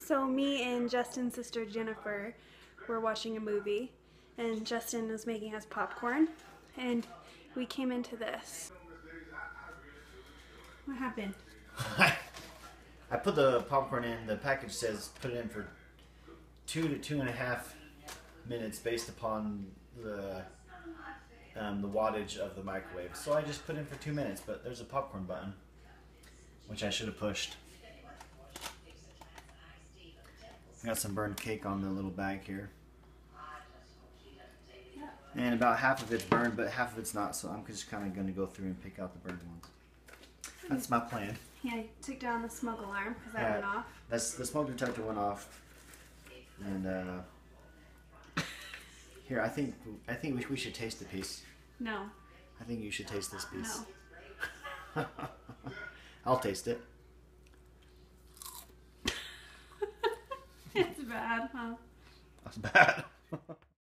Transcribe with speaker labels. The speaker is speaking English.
Speaker 1: So me and Justin's sister Jennifer were watching a movie, and Justin was making us popcorn, and we came into this. What happened?
Speaker 2: I put the popcorn in. The package says put it in for 2 to 2.5 minutes based upon the wattage of the microwave. So I just put in for 2 minutes, but there's a popcorn button, which I should have pushed. I got some burned cake on the little bag here. And about half of it's burned, but half of it's not, so I'm just kind of going to go through and pick out the burned ones. That's my plan.
Speaker 1: Yeah, I took down the smoke alarm because that went off.
Speaker 2: The smoke detector went off. And here, I think we should taste the piece.
Speaker 1: No.
Speaker 2: I think you should taste this piece.
Speaker 1: No.
Speaker 2: I'll taste it.
Speaker 1: It's bad, huh?
Speaker 2: That's bad.